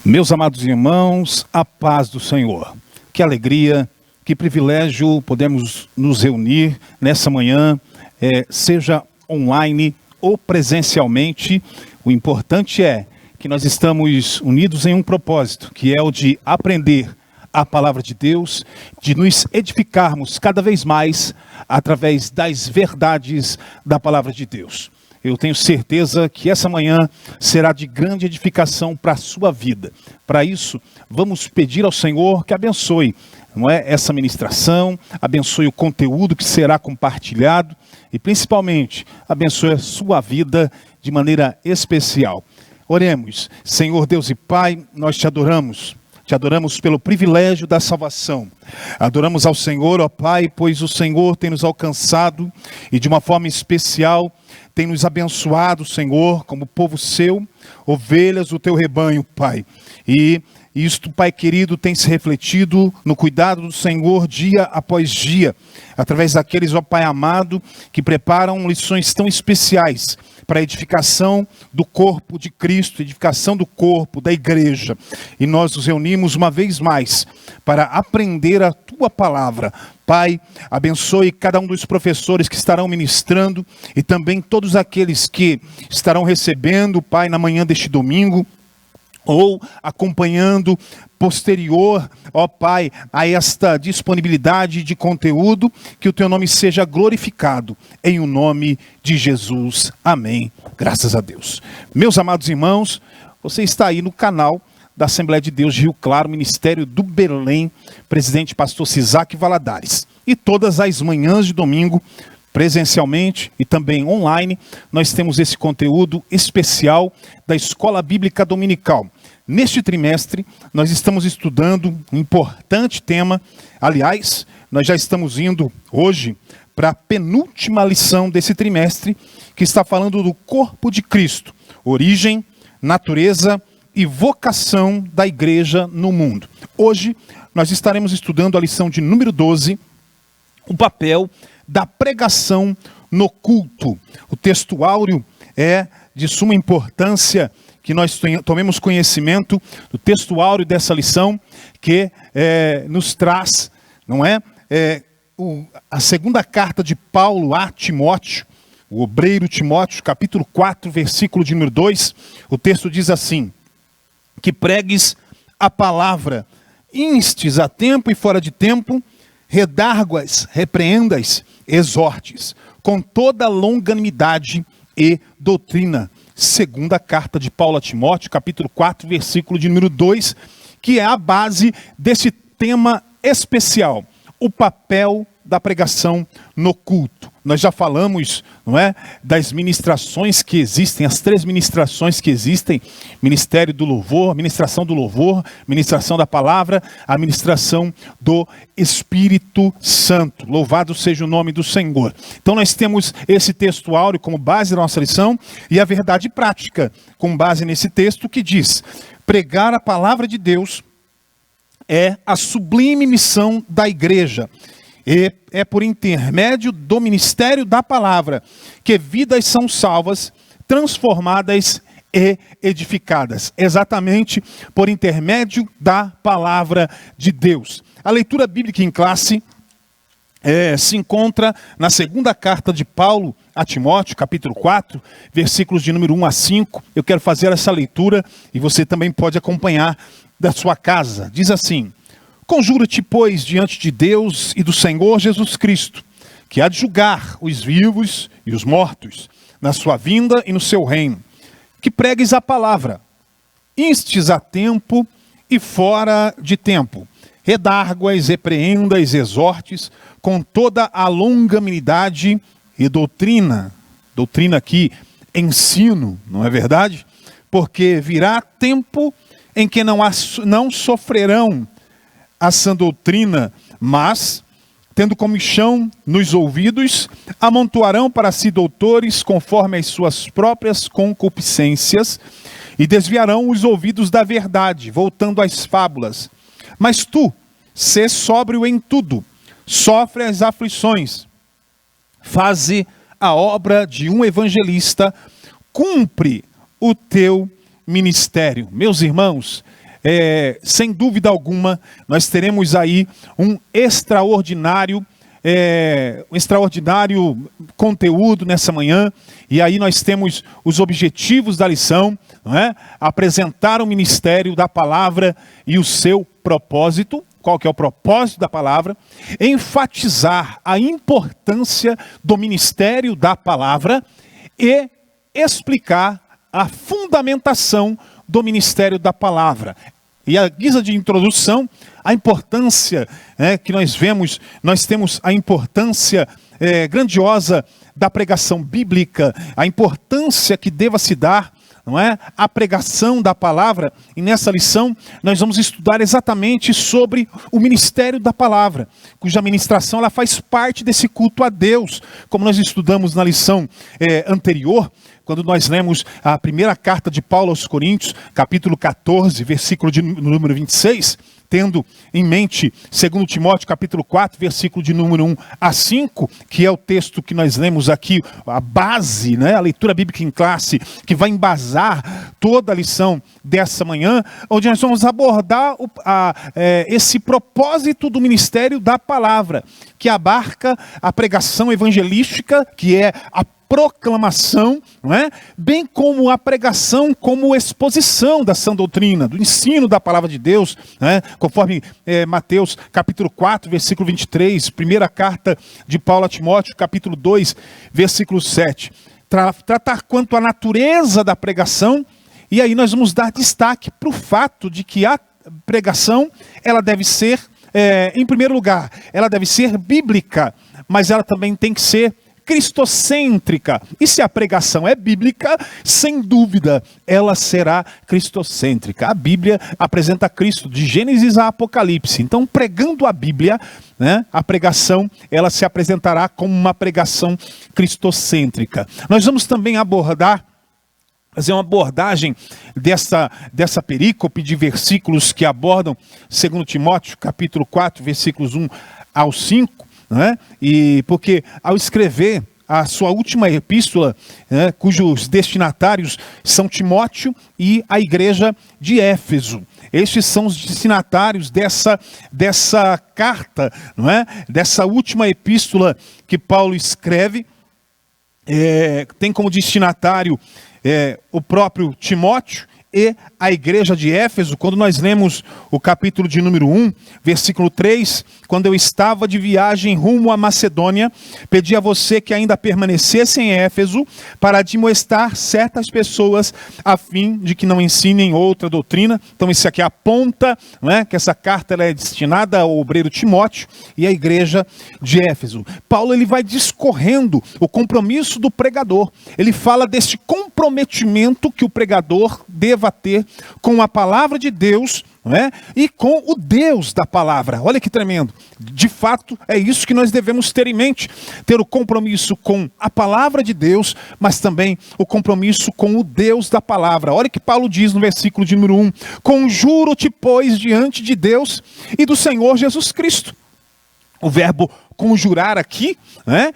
Meus amados irmãos, a paz do Senhor. Que alegria, que privilégio podemos nos reunir nessa manhã, seja online ou presencialmente. O importante é que nós estamos unidos em um propósito, que é o de aprender a palavra de Deus, de nos edificarmos cada vez mais através das verdades da palavra de Deus. Eu tenho certeza que essa manhã será de grande edificação para a sua vida. Para isso, vamos pedir ao Senhor que abençoe, essa ministração, abençoe o conteúdo que será compartilhado e principalmente abençoe a sua vida de maneira especial. Oremos. Senhor Deus e Pai, nós te adoramos. Te adoramos pelo privilégio da salvação. Adoramos ao Senhor, ó Pai, pois o Senhor tem nos alcançado e de uma forma especial tem nos abençoado, Senhor, como povo seu, ovelhas do teu rebanho, Pai. E isto, Pai querido, tem se refletido no cuidado do Senhor dia após dia, através daqueles, ó Pai amado, que preparam lições tão especiais para a edificação do corpo de Cristo, edificação do corpo da igreja. E nós nos reunimos uma vez mais para aprender a tua palavra. Pai, abençoe cada um dos professores que estarão ministrando e também todos aqueles que estarão recebendo, Pai, na manhã deste domingo, ou acompanhando posterior, ó Pai, a esta disponibilidade de conteúdo, que o teu nome seja glorificado, em o nome de Jesus. Amém. Graças a Deus. Meus amados irmãos, você está aí no canal da Assembleia de Deus de Rio Claro, Ministério do Belém, presidente pastor Cisaque Valadares. E todas as manhãs de domingo, presencialmente e também online, nós temos esse conteúdo especial da Escola Bíblica Dominical. Neste trimestre, nós estamos estudando um importante tema. Aliás, nós já estamos indo hoje para a penúltima lição desse trimestre, que está falando do corpo de Cristo, origem, natureza e vocação da igreja no mundo. Hoje, nós estaremos estudando a lição de número 12, o papel da pregação no culto. O texto áureo é de suma importância que nós tomemos conhecimento do texto áureo dessa lição, que nos traz, a segunda carta de Paulo a Timóteo, o obreiro Timóteo, capítulo 4, versículo de número 2, o texto diz assim: que pregues a palavra, instes a tempo e fora de tempo, redarguas, repreendas, exortes, com toda longanimidade e doutrina. Segunda carta de Paulo a Timóteo, capítulo 4, versículo de número 2, que é a base desse tema especial, o papel da pregação no culto. Nós já falamos, das ministrações que existem, as 3 ministrações que existem: ministério do louvor, ministração do louvor, ministração da palavra, a ministração do Espírito Santo. Louvado seja o nome do Senhor. Então nós temos esse texto áureo como base da nossa lição e a verdade prática com base nesse texto, que diz: pregar a palavra de Deus é a sublime missão da igreja. E é por intermédio do ministério da palavra que vidas são salvas, transformadas e edificadas. Exatamente por intermédio da palavra de Deus. A leitura bíblica em classe se encontra na segunda carta de Paulo a Timóteo, capítulo 4, versículos de número 1 a 5. Eu quero fazer essa leitura e você também pode acompanhar da sua casa. Diz assim: conjura-te, pois, diante de Deus e do Senhor Jesus Cristo, que há de julgar os vivos e os mortos, na sua vinda e no seu reino, que pregues a palavra, instes a tempo e fora de tempo, redarguas, repreendas, exortes, com toda a longanimidade e doutrina. Doutrina aqui, ensino, não é verdade? Porque virá tempo em que não sofrerão a sã doutrina, mas, tendo comichão nos ouvidos, amontoarão para si doutores conforme as suas próprias concupiscências e desviarão os ouvidos da verdade, voltando às fábulas. Mas tu, sê sóbrio em tudo, sofre as aflições, faze a obra de um evangelista, cumpre o teu ministério. Meus irmãos, sem dúvida alguma, nós teremos aí um extraordinário conteúdo nessa manhã. E aí nós temos os objetivos da lição, não é? Apresentar o ministério da palavra e o seu propósito. Qual que é o propósito da palavra? Enfatizar a importância do ministério da palavra e explicar a fundamentação do ministério da palavra. E a guisa de introdução, a importância que nós temos a importância grandiosa da pregação bíblica, a importância que deva se dar, não é? A pregação da palavra. E nessa lição nós vamos estudar exatamente sobre o ministério da palavra, cuja ministração ela faz parte desse culto a Deus, como nós estudamos na lição anterior, quando nós lemos a primeira carta de Paulo aos Coríntios, capítulo 14, versículo de número 26, tendo em mente 2 Timóteo, capítulo 4, versículo de número 1 a 5, que é o texto que nós lemos aqui, a base, né, a leitura bíblica em classe, que vai embasar toda a lição dessa manhã, onde nós vamos abordar esse propósito do ministério da palavra, que abarca a pregação evangelística, que é a proclamação, não é? Bem como a pregação como exposição da sã doutrina, do ensino da palavra de Deus, né? Conforme Mateus capítulo 4, versículo 23, primeira carta de Paulo a Timóteo, capítulo 2, versículo 7. Tratar quanto à natureza da pregação, e aí nós vamos dar destaque para o fato de que a pregação, ela deve ser, em primeiro lugar, ela deve ser bíblica, mas ela também tem que ser cristocêntrica. E se a pregação é bíblica, sem dúvida, ela será cristocêntrica. A Bíblia apresenta Cristo de Gênesis a Apocalipse. Então, pregando a Bíblia, né, a pregação, ela se apresentará como uma pregação cristocêntrica. Nós vamos também fazer uma abordagem dessa perícope de versículos que abordam 2 Timóteo, capítulo 4, versículos 1 ao 5, né? E porque ao escrever a sua última epístola, né, cujos destinatários são Timóteo e a igreja de Éfeso. Estes são os destinatários dessa carta, não é? Dessa última epístola que Paulo escreve. Tem como destinatário o próprio Timóteo e a igreja de Éfeso. Quando nós lemos o capítulo de número 1, versículo 3, quando eu estava de viagem rumo à Macedônia, pedi a você que ainda permanecesse em Éfeso para admoestar certas pessoas a fim de que não ensinem outra doutrina. Então isso aqui aponta, né, que essa carta ela é destinada ao obreiro Timóteo e à igreja de Éfeso. Paulo ele vai discorrendo o compromisso do pregador. Ele fala desse comprometimento que o pregador deva ter com a palavra de Deus, não é? E com o Deus da palavra. Olha que tremendo. De fato, é isso que nós devemos ter em mente. Ter o compromisso com a palavra de Deus, mas também o compromisso com o Deus da palavra. Olha que Paulo diz no versículo de número 1. Conjuro-te, pois, diante de Deus e do Senhor Jesus Cristo. O verbo conjurar aqui, né,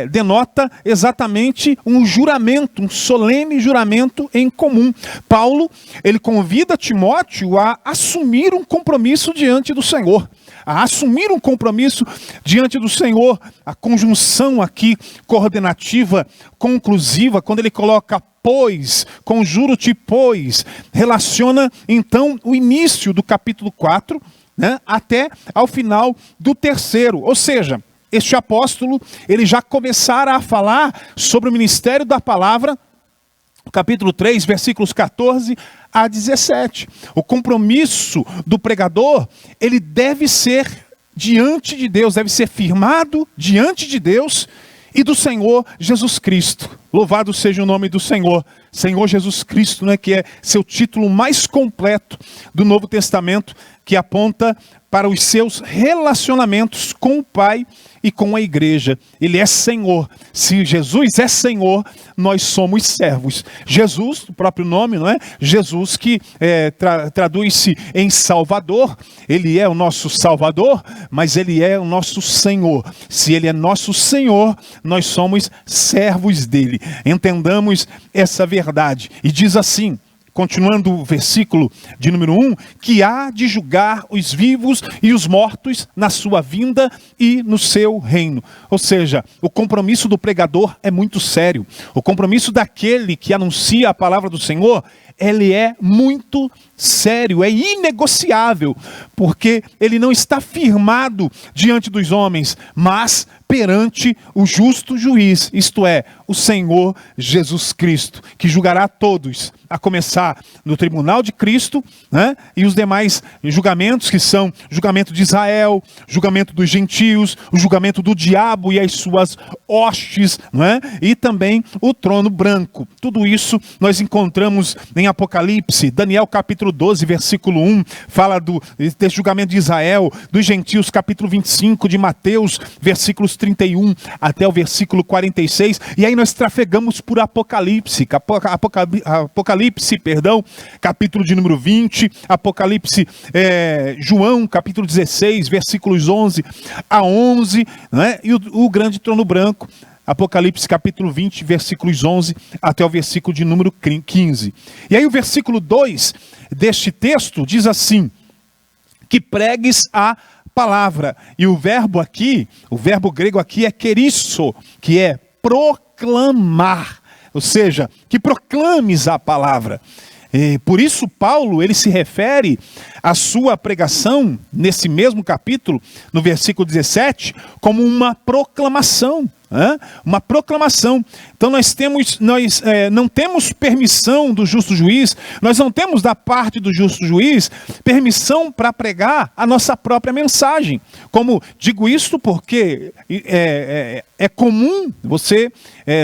denota exatamente um juramento, um solene juramento em comum. Paulo, ele convida Timóteo a assumir um compromisso diante do Senhor. A assumir um compromisso diante do Senhor. A conjunção aqui, coordenativa, conclusiva, quando ele coloca pois, conjuro-te, pois, relaciona então o início do capítulo 4, né, até ao final do 3º. Ou seja, este apóstolo, ele já começara a falar sobre o ministério da palavra, capítulo 3, versículos 14 a 17. O compromisso do pregador, ele deve ser diante de Deus, deve ser firmado diante de Deus e do Senhor Jesus Cristo. Louvado seja o nome do Senhor. Senhor Jesus Cristo, né, que é seu título mais completo do Novo Testamento, que aponta para os seus relacionamentos com o Pai e com a igreja. Ele é Senhor. Se Jesus é Senhor, nós somos servos. Jesus, o próprio nome, não é? Jesus que traduz-se em Salvador. Ele é o nosso Salvador, mas Ele é o nosso Senhor. Se Ele é nosso Senhor, nós somos servos dEle. Entendamos essa verdade. E diz assim, continuando o versículo de número 1, que há de julgar os vivos e os mortos na sua vinda e no seu reino. Ou seja, o compromisso do pregador é muito sério. O compromisso daquele que anuncia a palavra do Senhor, ele é muito sério, é inegociável, porque ele não está firmado diante dos homens, mas perante o justo juiz, isto é, o Senhor Jesus Cristo, que julgará todos, a começar no tribunal de Cristo, né? E os demais julgamentos, que são julgamento de Israel, julgamento dos gentios, o julgamento do diabo e as suas hostes, né? E também o trono branco. Tudo isso nós encontramos em Apocalipse. Daniel capítulo 12, versículo 1, fala desse julgamento de Israel, dos gentios, capítulo 25 de Mateus, versículos 31 até o versículo 46, e aí nós trafegamos por Apocalipse, capítulo de número 20, Apocalipse, João, capítulo 16, versículos 11 a 11, né? E o grande trono branco, Apocalipse capítulo 20, versículos 11 até o versículo de número 15. E aí o versículo 2 deste texto diz assim, que pregues a palavra. E o verbo grego aqui é kerisso, que é proclamar. Ou seja, que proclames a palavra. E por isso Paulo, ele se refere à sua pregação, nesse mesmo capítulo, no versículo 17, como uma proclamação. Uma proclamação. Então nós não temos permissão do justo juiz, nós não temos da parte do justo juiz permissão para pregar a nossa própria mensagem. Como digo isso porque é comum você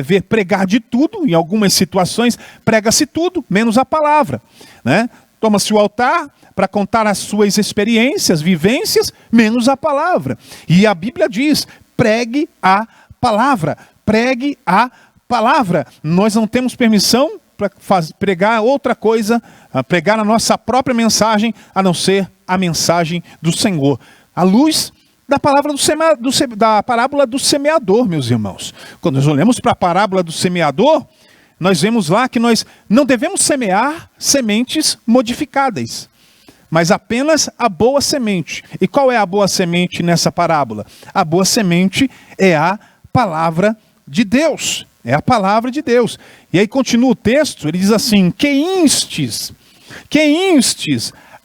ver pregar de tudo, em algumas situações prega-se tudo, menos a palavra, né? Toma-se o altar para contar as suas experiências, vivências, menos a palavra. E a Bíblia diz, pregue a palavra, pregue a palavra. Nós não temos permissão para pregar outra coisa, pregar a nossa própria mensagem, a não ser a mensagem do Senhor. À luz da palavra da parábola do semeador, meus irmãos. Quando nós olhamos para a parábola do semeador, nós vemos lá que nós não devemos semear sementes modificadas, mas apenas a boa semente. E qual é a boa semente nessa parábola? A boa semente é a palavra de Deus. É a palavra de Deus. E aí continua o texto, ele diz assim, que instes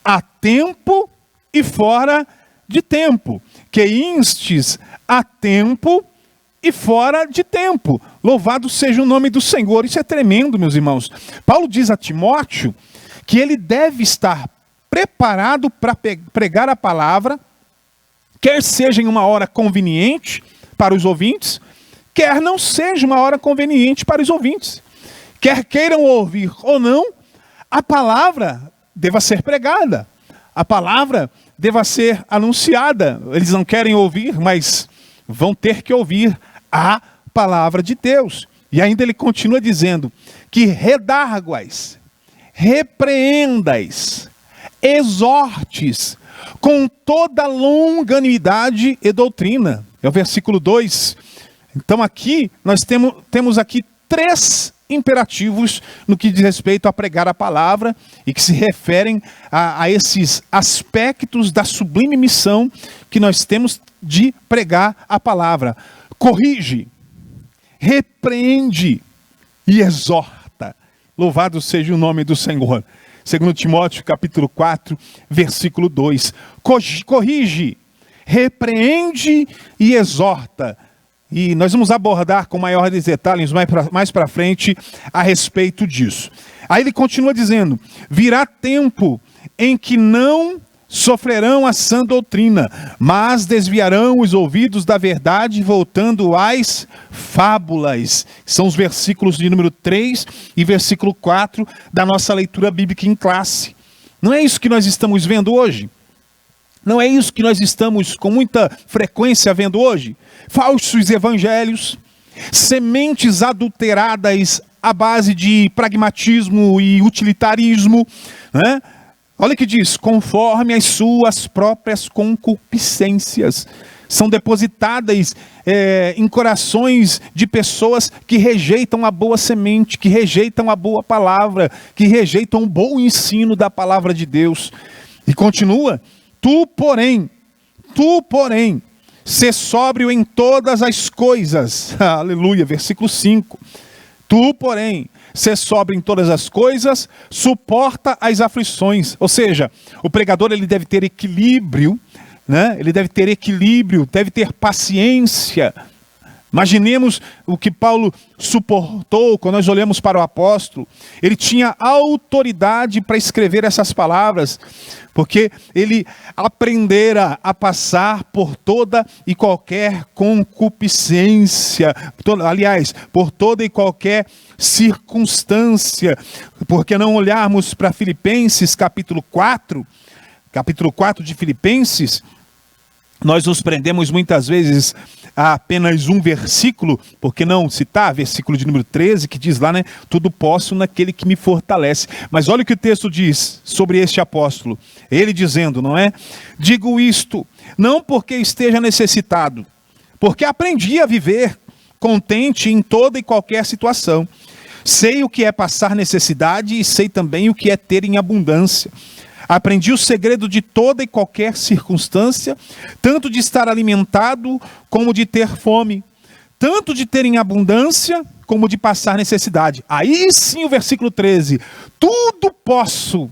a tempo e fora de tempo. Que instes a tempo e fora de tempo. Louvado seja o nome do Senhor. Isso é tremendo, meus irmãos. Paulo diz a Timóteo que ele deve estar preparado para pregar a palavra, quer seja em uma hora conveniente para os ouvintes, quer não seja uma hora conveniente para os ouvintes. Quer queiram ouvir ou não, a palavra deva ser pregada. A palavra deva ser anunciada. Eles não querem ouvir, mas vão ter que ouvir a palavra de Deus. E ainda ele continua dizendo que redarguas, repreendas, exortes com toda longanimidade e doutrina. É o versículo 2. Então aqui nós temos aqui 3 imperativos no que diz respeito a pregar a palavra e que se referem a esses aspectos da sublime missão que nós temos de pregar a palavra. Corrige, repreende e exorta. Louvado seja o nome do Senhor. 2 Timóteo capítulo 4, versículo 2. Corrige, repreende e exorta. E nós vamos abordar com maiores detalhes mais para frente a respeito disso. Aí ele continua dizendo, virá tempo em que não sofrerão a sã doutrina, mas desviarão os ouvidos da verdade, voltando às fábulas. São os versículos de número 3 e versículo 4 da nossa leitura bíblica em classe. Não é isso que nós estamos vendo hoje? Não é isso que nós estamos com muita frequência vendo hoje? Falsos evangelhos, sementes adulteradas à base de pragmatismo e utilitarismo, né? Olha o que diz, conforme as suas próprias concupiscências. são depositadas em corações de pessoas que rejeitam a boa semente, que rejeitam a boa palavra, que rejeitam o bom ensino da palavra de Deus. E continua: tu, porém, sê sóbrio em todas as coisas. Aleluia, versículo 5. Tu, porém, sê sóbrio em todas as coisas, suporta as aflições. Ou seja, o pregador ele deve ter equilíbrio, né? Ele deve ter equilíbrio, deve ter paciência. Imaginemos o que Paulo suportou quando nós olhamos para o apóstolo. Ele tinha autoridade para escrever essas palavras, porque ele aprendera a passar por toda e qualquer concupiscência, por toda e qualquer circunstância. Por que não olharmos para Filipenses capítulo 4 de Filipenses? Nós nos prendemos muitas vezes a apenas um versículo, por que não citar versículo de número 13, que diz lá, né? Tudo posso naquele que me fortalece. Mas olha o que o texto diz sobre este apóstolo. Ele dizendo, não é? Digo isto, não porque esteja necessitado, porque aprendi a viver contente em toda e qualquer situação. Sei o que é passar necessidade e sei também o que é ter em abundância. Aprendi o segredo de toda e qualquer circunstância, tanto de estar alimentado como de ter fome, tanto de ter em abundância como de passar necessidade. Aí sim o versículo 13, tudo posso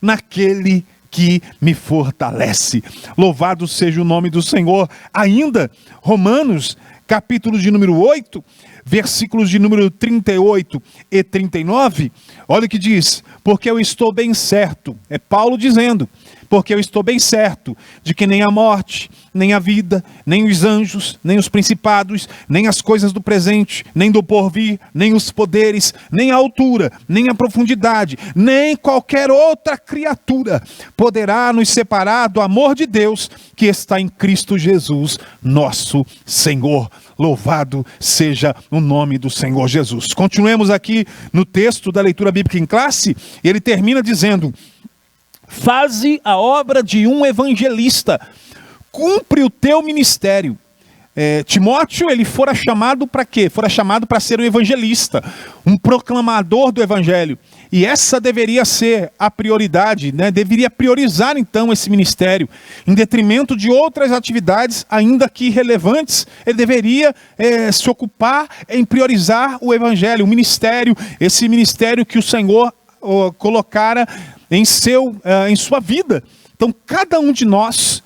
naquele que me fortalece. Louvado seja o nome do Senhor. Ainda, Romanos, capítulo de número 8, versículos de número 38 e 39, olha o que diz: porque eu estou bem certo, é Paulo dizendo, porque eu estou bem certo de que nem a morte, nem a vida, nem os anjos, nem os principados, nem as coisas do presente, nem do porvir, nem os poderes, nem a altura, nem a profundidade, nem qualquer outra criatura poderá nos separar do amor de Deus que está em Cristo Jesus, nosso Senhor. Louvado seja o nome do Senhor Jesus. Continuemos aqui no texto da leitura bíblica em classe. Ele termina dizendo: faze a obra de um evangelista, cumpre o teu ministério. Timóteo, ele fora chamado para quê? Fora chamado para ser um evangelista, um proclamador do evangelho. E essa deveria ser a prioridade, né? Deveria priorizar então esse ministério, em detrimento de outras atividades, ainda que relevantes. Ele deveria se ocupar em priorizar o evangelho, o ministério, esse ministério que o Senhor colocara em sua vida. Então cada um de nós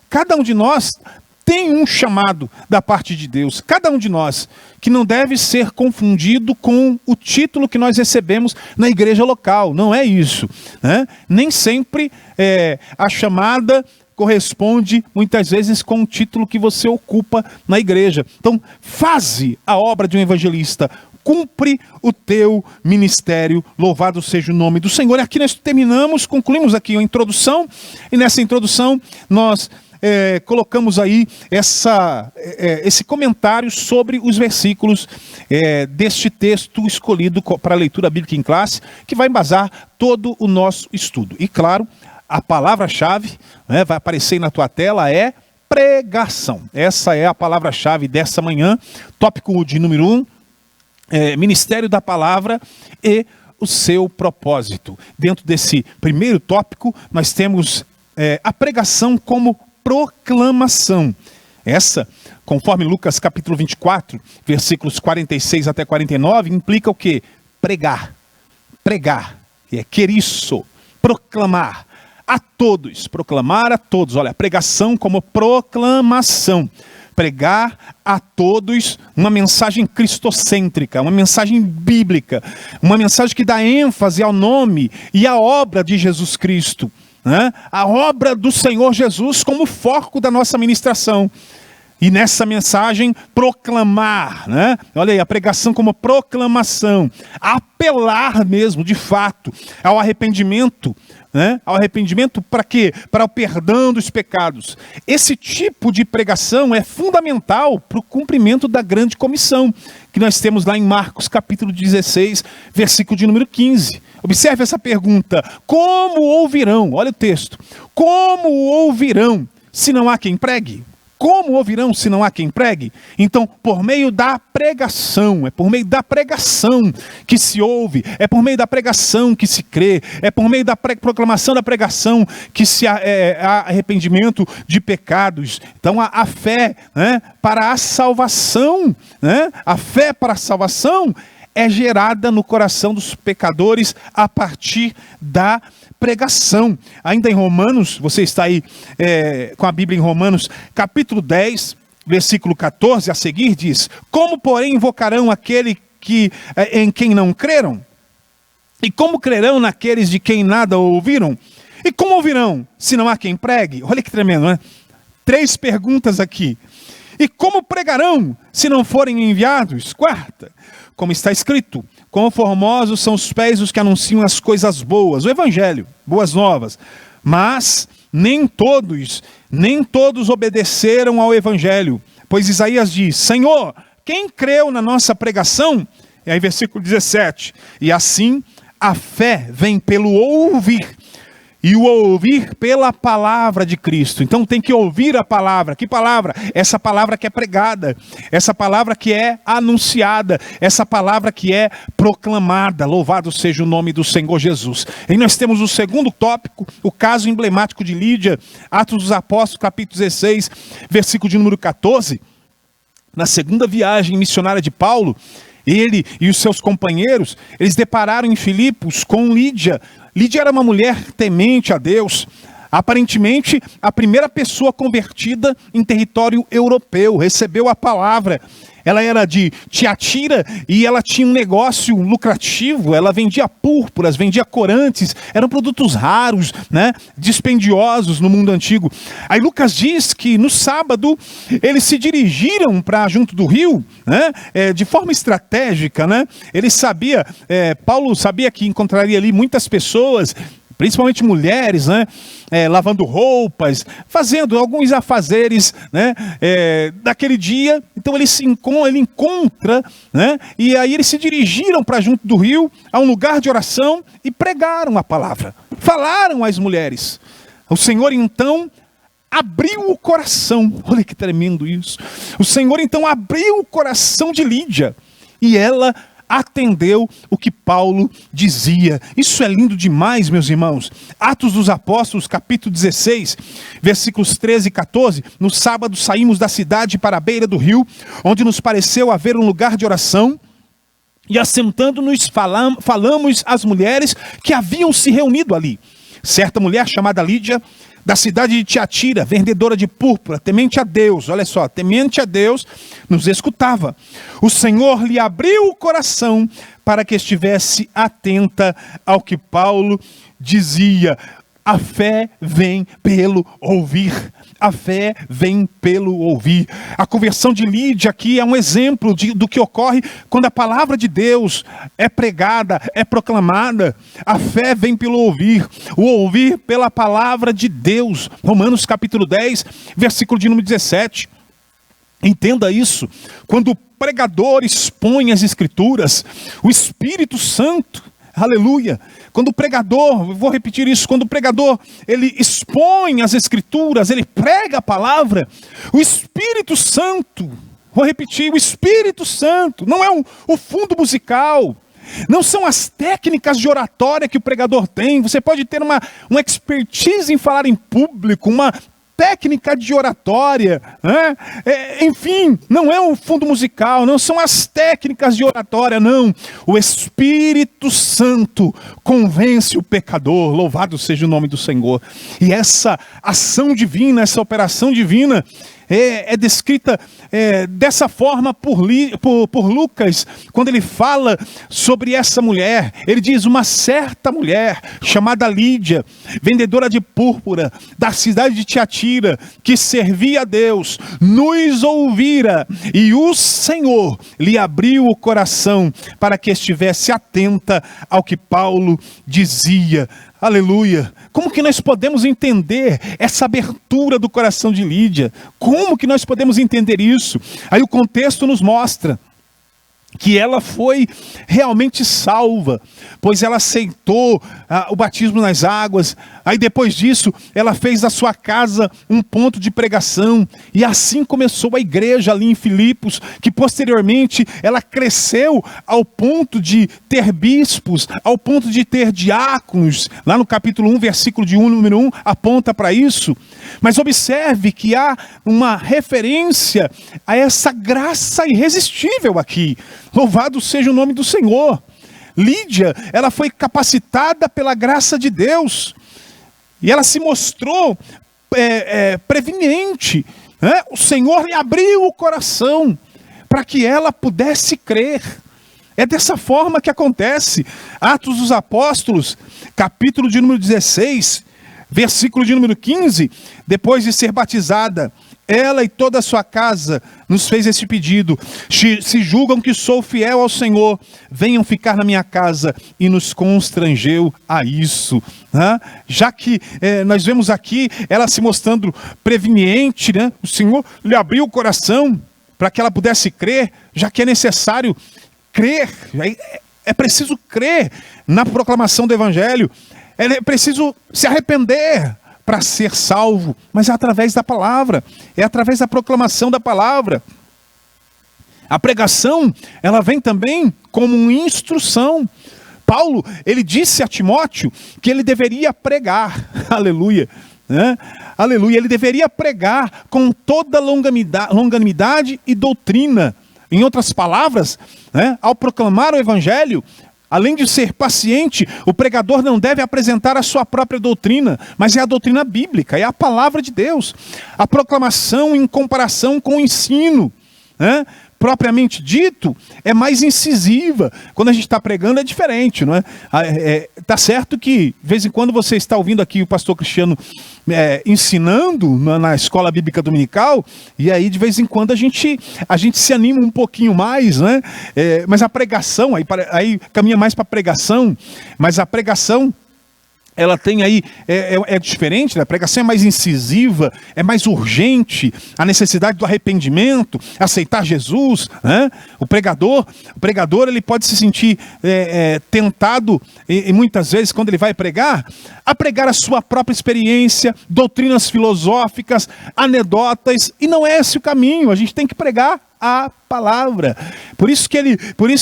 tem um chamado da parte de Deus, cada um de nós, que não deve ser confundido com o título que nós recebemos na igreja local. Não é isso, né? Nem sempre a chamada corresponde muitas vezes com o título que você ocupa na igreja. Então, faze a obra de um evangelista, cumpre o teu ministério, louvado seja o nome do Senhor. E aqui nós concluímos aqui a introdução, e nessa introdução nós colocamos aí esse comentário sobre os versículos deste texto escolhido para a leitura bíblica em classe, que vai embasar todo o nosso estudo. E claro, a palavra-chave, né, vai aparecer aí na tua tela, é pregação. Essa é a palavra-chave dessa manhã, tópico de número 1, Ministério da Palavra e o seu propósito. Dentro desse primeiro tópico, nós temos a pregação como proclamação. Essa, conforme Lucas capítulo 24, versículos 46 até 49, implica o quê? Pregar. Pregar. E querisso, proclamar a todos. Proclamar a todos. Olha, a pregação como proclamação. Pregar a todos uma mensagem cristocêntrica, uma mensagem bíblica, uma mensagem que dá ênfase ao nome e à obra de Jesus Cristo. Né? A obra do Senhor Jesus como foco da nossa ministração. E nessa mensagem, proclamar, né? Olha aí, a pregação como proclamação, apelar mesmo, de fato, ao arrependimento, né? Ao arrependimento para quê? Para o perdão dos pecados. Esse tipo de pregação é fundamental para o cumprimento da grande comissão, que nós temos lá em Marcos capítulo 16, versículo de número 15. Observe essa pergunta: como ouvirão? Olha o texto. Como ouvirão se não há quem pregue? Como ouvirão se não há quem pregue? Então, por meio da pregação, é por meio da pregação que se ouve, é por meio da pregação que se crê, é por meio da proclamação da pregação que se há arrependimento de pecados. Então, a fé, né, para a salvação, né, a fé para a salvação é gerada no coração dos pecadores a partir da pregação. Ainda em Romanos, você está aí com a Bíblia em Romanos, capítulo 10, versículo 14, a seguir diz: como, porém, invocarão aquele em quem não creram? E como crerão naqueles de quem nada ouviram? E como ouvirão, se não há quem pregue? Olha que tremendo, né? 3 perguntas aqui. E como pregarão, se não forem enviados? 4ª, como está escrito: quão formosos são os pés dos que anunciam as coisas boas, o evangelho, boas novas. Mas nem todos obedeceram ao evangelho. Pois Isaías diz: Senhor, quem creu na nossa pregação? E aí versículo 17: e assim a fé vem pelo ouvir, e o ouvir pela palavra de Cristo. Então tem que ouvir a palavra. Que palavra? Essa palavra que é pregada, essa palavra que é anunciada, essa palavra que é proclamada. Louvado seja o nome do Senhor Jesus. E nós temos o segundo tópico, o caso emblemático de Lídia, Atos dos Apóstolos, capítulo 16, versículo de número 14. Na segunda viagem missionária de Paulo, ele e os seus companheiros, eles depararam em Filipos com Lídia. Lídia era uma mulher temente a Deus, aparentemente a primeira pessoa convertida em território europeu, recebeu a palavra. Ela era de Tiatira e ela tinha um negócio lucrativo, ela vendia púrpuras, vendia corantes, eram produtos raros, né, dispendiosos no mundo antigo. Aí Lucas diz que no sábado eles se dirigiram para junto do rio, né, de forma estratégica, né? Paulo sabia que encontraria ali muitas pessoas, principalmente mulheres, né, lavando roupas, fazendo alguns afazeres, né, daquele dia. Então ele encontra, né, e aí eles se dirigiram para junto do rio, a um lugar de oração, e pregaram a palavra, falaram às mulheres. O Senhor então abriu o coração, olha que tremendo isso. O Senhor então abriu o coração de Lídia, e ela atendeu o que Paulo dizia. Isso é lindo demais, meus irmãos. Atos dos Apóstolos, capítulo 16, versículos 13 e 14. No sábado saímos da cidade para a beira do rio, onde nos pareceu haver um lugar de oração, e assentando-nos falamos às mulheres que haviam se reunido ali. Certa mulher chamada Lídia, da cidade de Tiatira, vendedora de púrpura, temente a Deus, olha só, temente a Deus, nos escutava. O Senhor lhe abriu o coração para que estivesse atenta ao que Paulo dizia. A fé vem pelo ouvir. A fé vem pelo ouvir. A conversão de Lídia aqui é um exemplo do que ocorre quando a palavra de Deus é pregada, é proclamada. A fé vem pelo ouvir. O ouvir pela palavra de Deus. Romanos capítulo 10, versículo de número 17. Entenda isso. Quando o pregador expõe as Escrituras, o Espírito Santo, aleluia, quando o pregador, vou repetir isso, quando o pregador, ele expõe as Escrituras, ele prega a palavra, o Espírito Santo, vou repetir, o Espírito Santo, não é o fundo musical, não são as técnicas de oratória que o pregador tem. Você pode ter uma expertise em falar em público, uma técnica de oratória, né? Enfim, não é o fundo musical, não são as técnicas de oratória, não. O Espírito Santo convence o pecador, louvado seja o nome do Senhor. E essa ação divina, essa operação divina, é descrita dessa forma por Lucas, quando ele fala sobre essa mulher. Ele diz: uma certa mulher chamada Lídia, vendedora de púrpura, da cidade de Tiatira, que servia a Deus, nos ouvira, e o Senhor lhe abriu o coração para que estivesse atenta ao que Paulo dizia. Aleluia! Como que nós podemos entender essa abertura do coração de Lídia? Como que nós podemos entender isso? Aí o contexto nos mostra que ela foi realmente salva, pois ela aceitou o batismo nas águas. Aí depois disso, ela fez da sua casa um ponto de pregação, e assim começou a igreja ali em Filipos, que posteriormente ela cresceu ao ponto de ter bispos, ao ponto de ter diáconos. Lá no capítulo 1, versículo de número 1, aponta para isso. Mas observe que há uma referência a essa graça irresistível aqui. Louvado seja o nome do Senhor. Lídia, ela foi capacitada pela graça de Deus, e ela se mostrou preveniente, né? O Senhor lhe abriu o coração para que ela pudesse crer. É dessa forma que acontece. Atos dos Apóstolos, capítulo de número 16, versículo de número 15, depois de ser batizada, ela e toda a sua casa nos fez esse pedido: se julgam que sou fiel ao Senhor, venham ficar na minha casa, e nos constrangeu a isso. Né? Já que nós vemos aqui ela se mostrando preveniente, né? O Senhor lhe abriu o coração para que ela pudesse crer, já que é necessário crer, é preciso crer na proclamação do Evangelho, é preciso se arrepender para ser salvo, mas é através da palavra, é através da proclamação da palavra. A pregação, ela vem também como uma instrução. Paulo, ele disse a Timóteo que ele deveria pregar, aleluia, né? Aleluia, ele deveria pregar com toda longanimidade e doutrina. Em outras palavras, né, ao proclamar o Evangelho, além de ser paciente, o pregador não deve apresentar a sua própria doutrina, mas é a doutrina bíblica, é a palavra de Deus. A proclamação em comparação com o ensino, né, propriamente dito, é mais incisiva. Quando a gente está pregando é diferente, não é? Tá certo que, de vez em quando, você está ouvindo aqui o pastor Cristiano ensinando na escola bíblica dominical, e aí de vez em quando a gente se anima um pouquinho mais, né? Mas a pregação, aí caminha mais para a pregação, mas a pregação, ela tem aí, é diferente, né? A pregação é mais incisiva, é mais urgente, a necessidade do arrependimento, aceitar Jesus, né? O pregador ele pode se sentir tentado, e muitas vezes quando ele vai pregar, a pregar a sua própria experiência, doutrinas filosóficas, anedotas, e não é esse o caminho. A gente tem que pregar a palavra. Por isso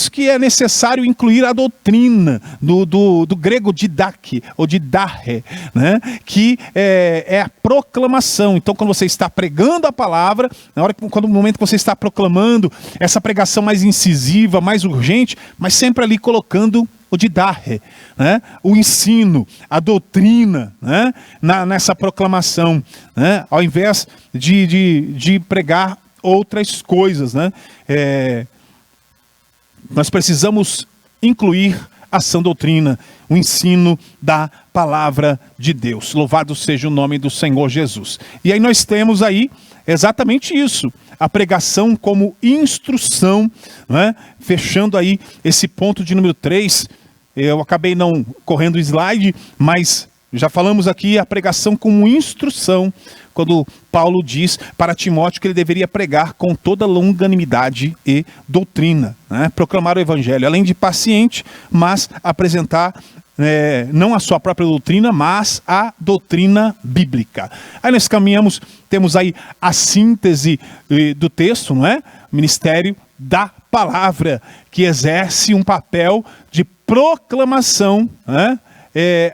que é necessário incluir a doutrina do grego didache, ou didache, né? Que é a proclamação. Então, quando você está pregando a palavra, no momento que você está proclamando essa pregação mais incisiva, mais urgente, mas sempre ali colocando o didache, né? O ensino, a doutrina, né? Nessa proclamação, né? Ao invés de pregar outras coisas, né? Nós precisamos incluir a sã doutrina, o ensino da palavra de Deus. Louvado seja o nome do Senhor Jesus. E aí nós temos aí exatamente isso, a pregação como instrução, né? Fechando aí esse ponto de número 3, eu acabei não correndo o slide, mas já falamos aqui a pregação como instrução, quando Paulo diz para Timóteo que ele deveria pregar com toda longanimidade e doutrina, né? Proclamar o Evangelho, além de paciente, mas apresentar não a sua própria doutrina, mas a doutrina bíblica. Aí nós caminhamos, temos aí a síntese do texto, não é? Ministério da palavra, que exerce um papel de proclamação, né?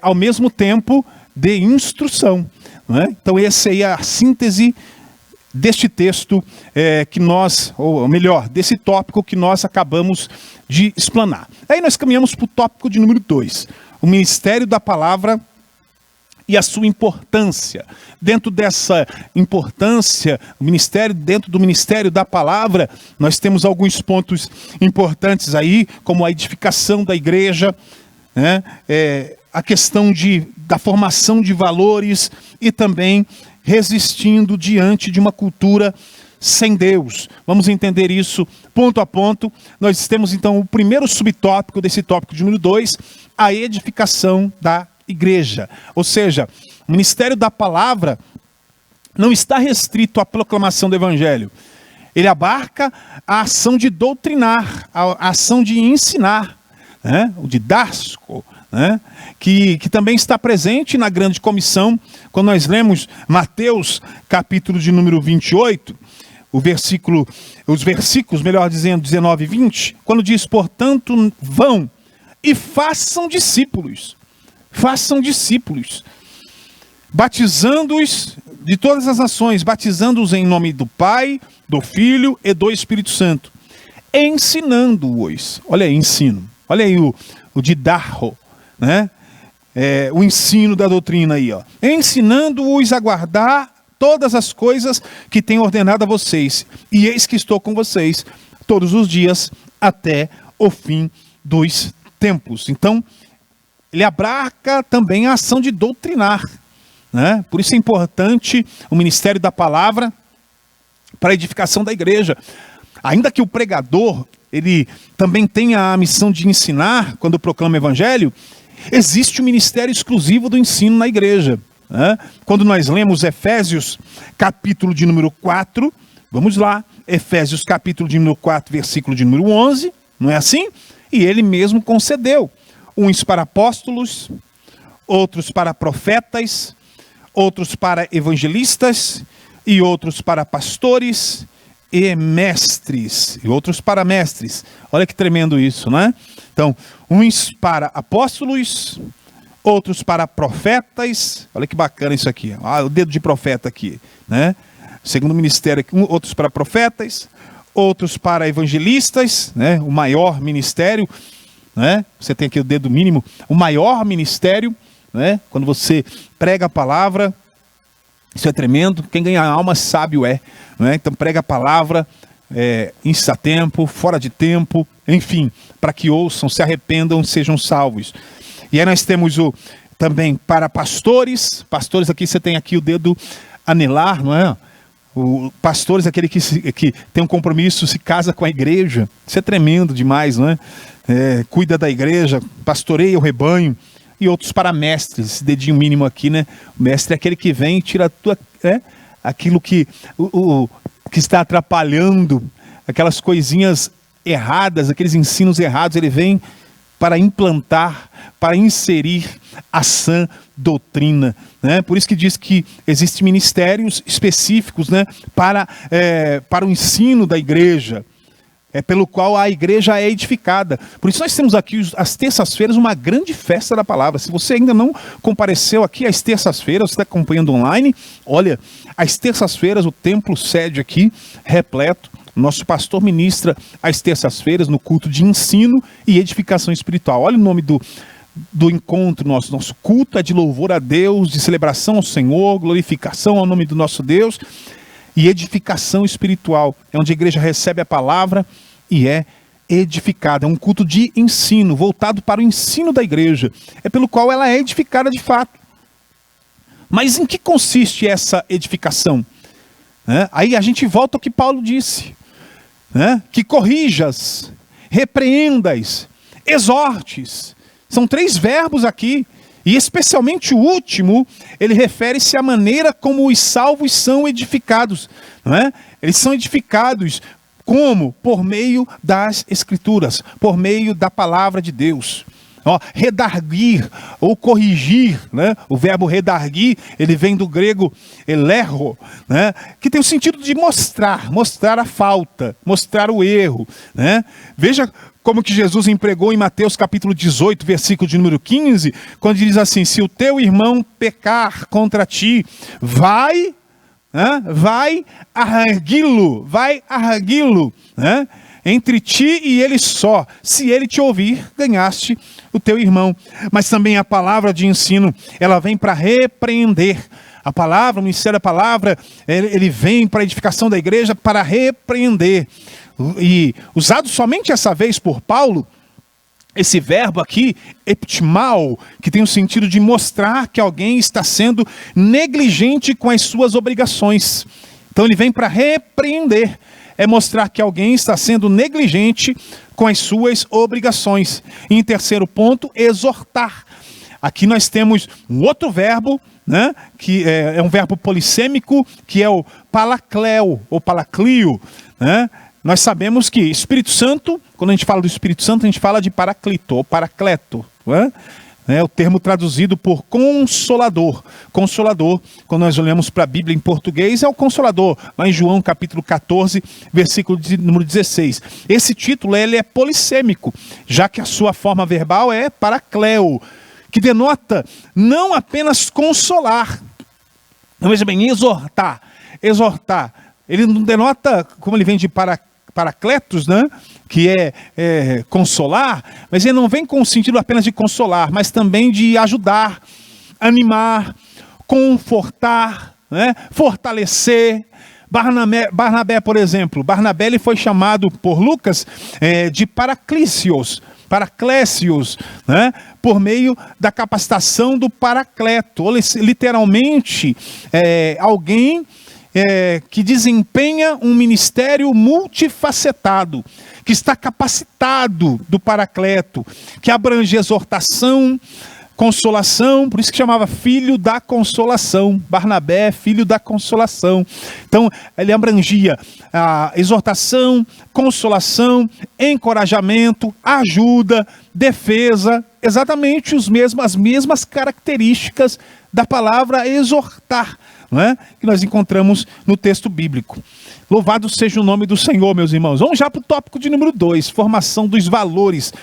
Ao mesmo tempo de instrução. Então essa aí é a síntese deste texto ou melhor, desse tópico que nós acabamos de explanar. Aí nós caminhamos para o tópico de número 2, o ministério da palavra e a sua importância. Dentro dessa importância, dentro do ministério da palavra, nós temos alguns pontos importantes aí, como a edificação da igreja, né? A questão da formação de valores e também resistindo diante de uma cultura sem Deus. Vamos entender isso ponto a ponto. Nós temos então o primeiro subtópico desse tópico de número 2, a edificação da igreja. Ou seja, o ministério da palavra não está restrito à proclamação do Evangelho. Ele abarca a ação de doutrinar, a ação de ensinar, né? O didático, né? Que também está presente na grande comissão, quando nós lemos Mateus, capítulo de número 28, os versículos, melhor dizendo, 19 e 20, quando diz, portanto, vão e façam discípulos, batizando-os de todas as nações, batizando-os em nome do Pai, do Filho e do Espírito Santo, ensinando-os, olha aí, ensino, olha aí o didarro, né? O ensino da doutrina aí, ó. Ensinando-os a guardar todas as coisas que tenho ordenado a vocês, e eis que estou com vocês todos os dias até o fim dos tempos. Então, ele abarca também a ação de doutrinar, né? Por isso é importante o ministério da palavra para a edificação da igreja. Ainda que o pregador, ele também tenha a missão de ensinar quando proclama o evangelho, existe o ministério exclusivo do ensino na igreja, né? Quando nós lemos Efésios, capítulo de número 4, vamos lá, Efésios, capítulo de número 4, versículo de número 11, não é assim? E ele mesmo concedeu, uns para apóstolos, outros para profetas, outros para evangelistas, e outros para pastores e mestres, e outros para mestres. Olha que tremendo isso, né? Então, uns para apóstolos, outros para profetas, olha que bacana isso aqui, o dedo de profeta aqui, né? Segundo o ministério, outros para profetas, outros para evangelistas, né? O maior ministério, né? Você tem aqui o dedo mínimo, o maior ministério, né? Quando você prega a palavra, isso é tremendo, quem ganha a alma sábio é, né? Então prega a palavra, a tempo, fora de tempo, enfim, para que ouçam, se arrependam, sejam salvos. E aí nós temos também para pastores, aqui você tem aqui o dedo anelar, não é? O pastores é aquele que tem um compromisso, se casa com a igreja, isso é tremendo demais, não é? Cuida da igreja, pastoreia o rebanho. E outros para mestres, esse dedinho mínimo aqui, né? O mestre é aquele que vem e tira aquilo que está atrapalhando, aquelas coisinhas erradas, aqueles ensinos errados, ele vem para implantar, para inserir a sã doutrina, né? Por isso que diz que existem ministérios específicos, né? Para o ensino da igreja, pelo qual a igreja é edificada. Por isso nós temos aqui, às terças-feiras, uma grande festa da palavra. Se você ainda não compareceu aqui às terças-feiras, você está acompanhando online, olha, às terças-feiras o templo sede aqui, repleto. Nosso pastor ministra às terças-feiras no culto de ensino e edificação espiritual. Olha o nome do encontro nosso. Nosso culto é de louvor a Deus, de celebração ao Senhor, glorificação ao nome do nosso Deus e edificação espiritual. É onde a igreja recebe a palavra e é edificada. É um culto de ensino, voltado para o ensino da igreja. É pelo qual ela é edificada de fato. Mas em que consiste essa edificação? Aí a gente volta ao que Paulo disse. Que corrijas, repreendas, exortes. São 3 verbos aqui. E especialmente o último, ele refere-se à maneira como os salvos são edificados. Eles são edificados como? Por meio das Escrituras, por meio da palavra de Deus. Redarguir ou corrigir, né? O verbo redarguir, ele vem do grego elerro, né? Que tem o sentido de mostrar a falta, mostrar o erro, né? Veja como que Jesus empregou em Mateus capítulo 18, versículo de número 15, quando diz assim: se o teu irmão pecar contra ti, vai arragui-lo, né? Entre ti e ele só. Se ele te ouvir, ganhaste o teu irmão. Mas também a palavra de ensino, ela vem para repreender. A palavra, o ministério da palavra, ele vem para a edificação da igreja para repreender. E usado somente essa vez por Paulo, esse verbo aqui, eptimao, que tem o sentido de mostrar que alguém está sendo negligente com as suas obrigações. Então ele vem para repreender. É mostrar que alguém está sendo negligente com as suas obrigações. E em terceiro ponto, exortar. Aqui nós temos um outro verbo, né, que é um verbo polissêmico, que é o palacleo, ou palaclio, né? Nós sabemos que Espírito Santo, quando a gente fala do Espírito Santo, a gente fala de paraclito, ou paracleto, né? O termo traduzido por consolador. Consolador, quando nós olhamos para a Bíblia em português, é o consolador, lá em João capítulo 14, versículo número 16. Esse título ele é polissêmico, já que a sua forma verbal é paracleo, que denota não apenas consolar, veja bem, exortar. Ele não denota, como ele vem de paracletos, né? Que é consolar, mas ele não vem com o sentido apenas de consolar, mas também de ajudar, animar, confortar, né? Fortalecer. Barnabé, por exemplo, Barnabé ele foi chamado por Lucas de Paraclésios, né? Por meio da capacitação do paracleto, ou literalmente alguém que desempenha um ministério multifacetado, que está capacitado do paracleto, que abrange exortação, consolação, por isso que chamava filho da consolação. Barnabé, filho da consolação. Então, ele abrangia a exortação, consolação, encorajamento, ajuda, defesa, exatamente as mesmas características da palavra exortar, não é? Que nós encontramos no texto bíblico. Louvado seja o nome do Senhor, meus irmãos. Vamos já para o tópico de número 2, formação dos valores.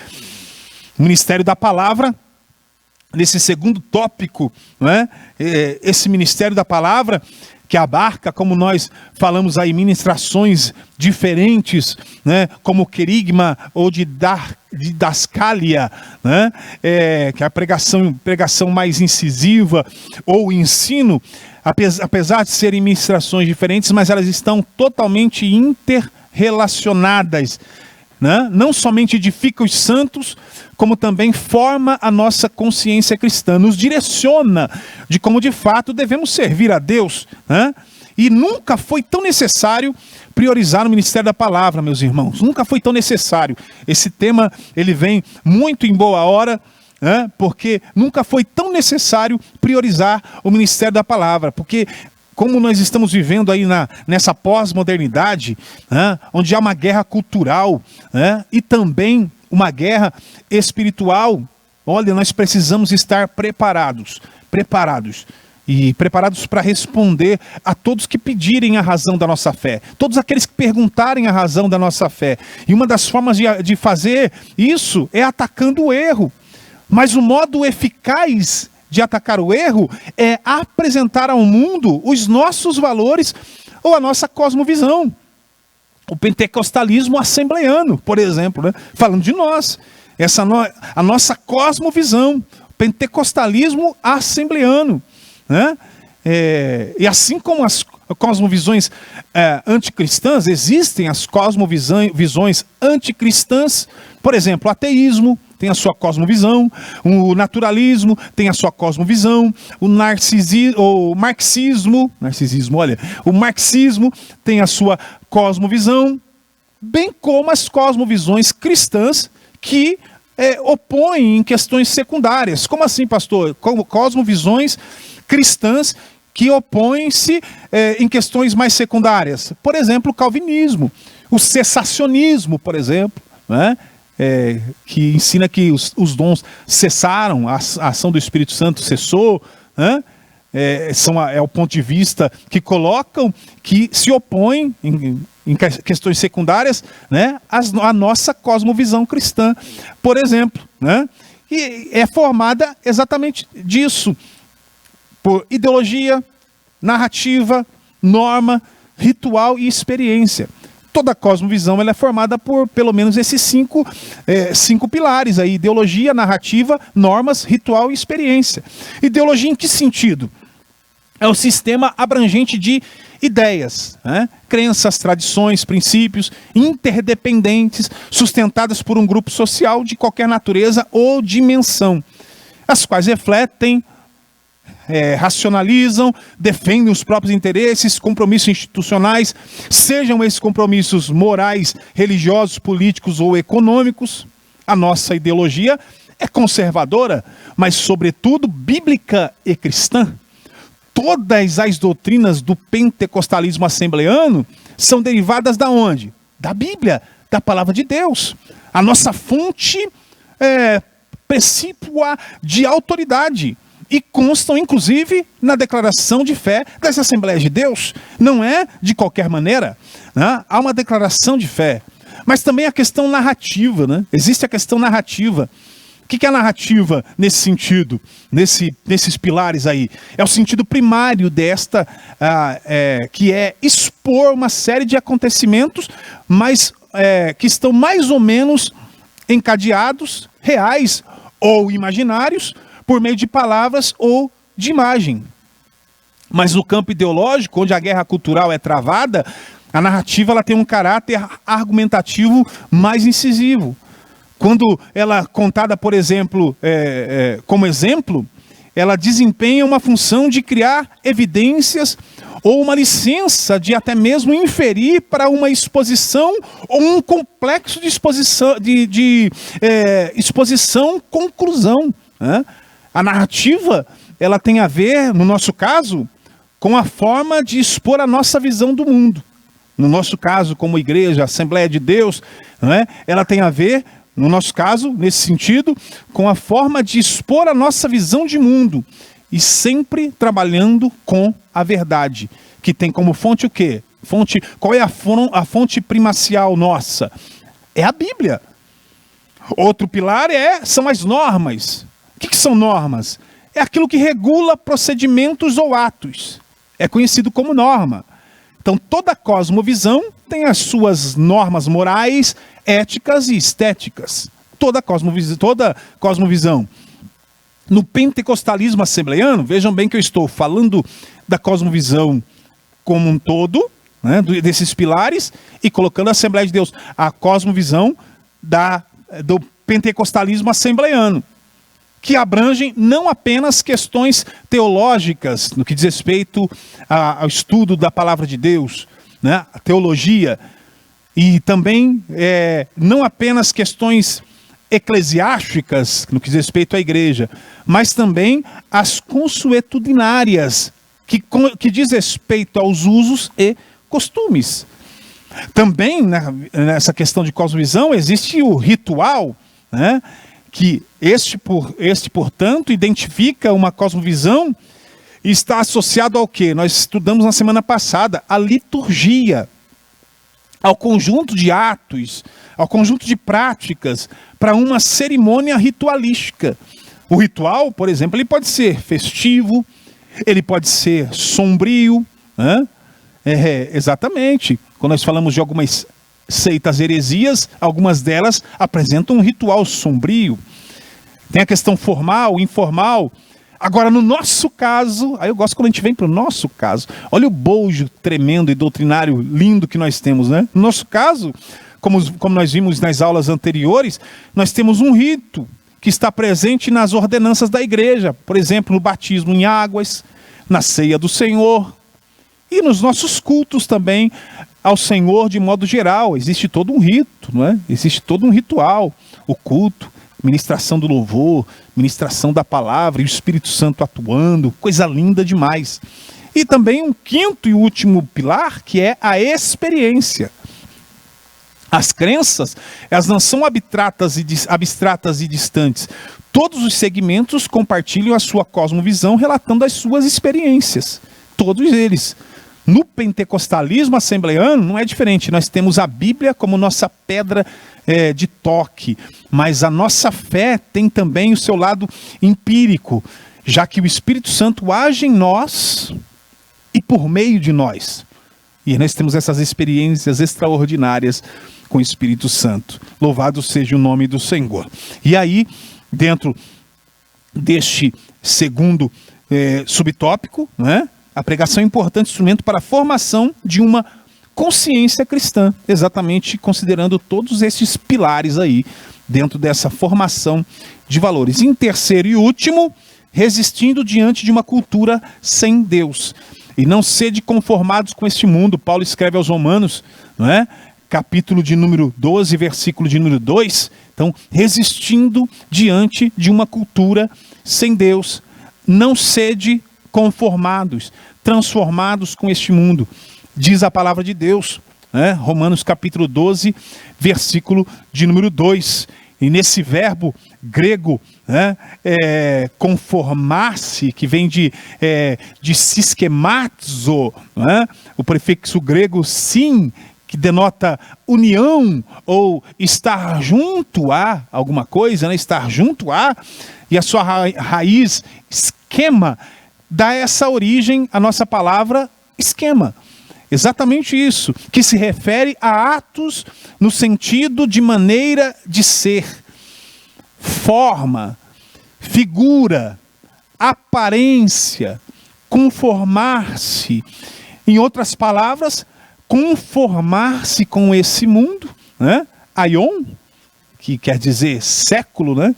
O ministério da palavra, nesse segundo tópico, não é? Esse ministério da palavra, que abarca, como nós falamos aí, ministrações diferentes, né? Como querigma ou de didascalia, né? Que é a pregação mais incisiva, ou ensino, apesar de serem ministrações diferentes, mas elas estão totalmente interrelacionadas, né? Não somente edifica os santos, como também forma a nossa consciência cristã, nos direciona de como de fato devemos servir a Deus, né? E nunca foi tão necessário priorizar o ministério da palavra, meus irmãos, nunca foi tão necessário. Esse tema ele vem muito em boa hora, porque nunca foi tão necessário priorizar o ministério da palavra, porque como nós estamos vivendo aí nessa pós-modernidade, onde há uma guerra cultural, e também uma guerra espiritual, olha, nós precisamos estar preparados para responder a todos que pedirem a razão da nossa fé, todos aqueles que perguntarem a razão da nossa fé. E uma das formas de fazer isso é atacando o erro. Mas o modo eficaz de atacar o erro é apresentar ao mundo os nossos valores ou a nossa cosmovisão. O pentecostalismo assembleiano, por exemplo, né? Falando de nós, a nossa cosmovisão, pentecostalismo assembleiano, né? E assim como as cosmovisões anticristãs, existem as cosmovisões anticristãs, por exemplo, o ateísmo tem a sua cosmovisão, o naturalismo tem a sua cosmovisão, o marxismo tem a sua cosmovisão, bem como as cosmovisões cristãs que opõem em questões secundárias. Como assim, pastor? Como cosmovisões cristãs que opõem-se em questões mais secundárias. Por exemplo, o calvinismo, o cessacionismo, por exemplo, né? Que ensina que os dons cessaram, a ação do Espírito Santo cessou, né? É o ponto de vista que colocam, que se opõem em questões secundárias, né, à nossa cosmovisão cristã, por exemplo, né? E é formada exatamente disso, por ideologia, narrativa, norma, ritual e experiência. Toda a cosmovisão ela é formada por pelo menos esses cinco pilares aí: ideologia, narrativa, normas, ritual e experiência. Ideologia em que sentido? É o sistema abrangente de ideias, né? Crenças, tradições, princípios interdependentes, sustentadas por um grupo social de qualquer natureza ou dimensão, as quais refletem, racionalizam, defendem os próprios interesses, compromissos institucionais, sejam esses compromissos morais, religiosos, políticos ou econômicos. A nossa ideologia é conservadora, mas sobretudo bíblica e cristã. Todas as doutrinas do pentecostalismo assembleano são derivadas da onde? Da Bíblia, da palavra de Deus. A nossa fonte precípua de autoridade. E constam, inclusive, na declaração de fé das Assembleias de Deus. Não é de qualquer maneira, né? Há uma declaração de fé. Mas também a questão narrativa, né? Existe a questão narrativa. O que é a narrativa nesse sentido, nesses pilares aí? É o sentido primário desta, que é expor uma série de acontecimentos, mas que estão mais ou menos encadeados, reais ou imaginários, por meio de palavras ou de imagem. Mas no campo ideológico, onde a guerra cultural é travada, a narrativa ela tem um caráter argumentativo mais incisivo. Quando ela é contada, por exemplo, como exemplo, ela desempenha uma função de criar evidências ou uma licença de até mesmo inferir para uma exposição ou um complexo de exposição-conclusão. Né? A narrativa, ela tem a ver, no nosso caso, com a forma de expor a nossa visão do mundo. No nosso caso, como igreja, Assembleia de Deus, não é? Ela tem a ver, no nosso caso, nesse sentido, com a forma de expor a nossa visão de mundo. E sempre trabalhando com a verdade, que tem como fonte o quê? Qual é a fonte primacial nossa? É a Bíblia. Outro pilar são as normas. O que são normas? É aquilo que regula procedimentos ou atos. É conhecido como norma. Então toda cosmovisão tem as suas normas morais, éticas e estéticas. Toda cosmovisão. No pentecostalismo assembleiano, vejam bem que eu estou falando da cosmovisão como um todo, né, desses pilares, e colocando a Assembleia de Deus, a cosmovisão do pentecostalismo assembleiano, que abrangem não apenas questões teológicas, no que diz respeito ao estudo da palavra de Deus, né, a teologia, e também não apenas questões eclesiásticas, no que diz respeito à igreja, mas também as consuetudinárias, que diz respeito aos usos e costumes. Também, nessa questão de cosmovisão, existe o ritual, né, que portanto, identifica uma cosmovisão e está associado ao quê? Nós estudamos na semana passada, a liturgia, ao conjunto de atos, ao conjunto de práticas para uma cerimônia ritualística. O ritual, por exemplo, ele pode ser festivo, ele pode ser sombrio, né? Exatamente. Quando nós falamos de algumas seitas heresias, algumas delas apresentam um ritual sombrio. Tem a questão formal, informal. Agora, no nosso caso, aí eu gosto quando a gente vem para o nosso caso. Olha o bojo tremendo e doutrinário lindo que nós temos, né? No nosso caso, como nós vimos nas aulas anteriores, nós temos um rito que está presente nas ordenanças da igreja. Por exemplo, no batismo em águas, na ceia do Senhor e nos nossos cultos também ao Senhor de modo geral. Existe todo um rito, não é? Existe todo um ritual. O culto, ministração do louvor, ministração da palavra e o Espírito Santo atuando, coisa linda demais. E também um quinto e último pilar, que é a experiência. As crenças, elas não são abstratas e distantes. Todos os segmentos compartilham a sua cosmovisão, relatando as suas experiências. Todos eles. No pentecostalismo assembleiano não é diferente. Nós temos a Bíblia como nossa pedra de toque, mas a nossa fé tem também o seu lado empírico, já que o Espírito Santo age em nós e por meio de nós. E nós temos essas experiências extraordinárias com o Espírito Santo. Louvado seja o nome do Senhor. E aí, dentro deste segundo subtópico, né, a pregação é um importante instrumento para a formação de uma consciência cristã, exatamente considerando todos esses pilares aí, dentro dessa formação de valores. Em terceiro e último, resistindo diante de uma cultura sem Deus. E não sede conformados com este mundo. Paulo escreve aos Romanos, não é? Capítulo de número 12, versículo de número 2. Então, resistindo diante de uma cultura sem Deus. Não sede conformados, transformados com este mundo. Diz a palavra de Deus, né? Romanos capítulo 12, versículo de número 2. E nesse verbo grego, né, conformar-se, que vem de siskemazo, né, o prefixo grego sim, que denota união ou estar junto a alguma coisa, né, estar junto a, e a sua raiz esquema, dá essa origem à nossa palavra esquema. Exatamente isso, que se refere a atos no sentido de maneira de ser, forma, figura, aparência, conformar-se. Em outras palavras, conformar-se com esse mundo, né? Aion, que quer dizer século, né?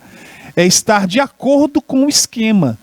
É estar de acordo com o esquema,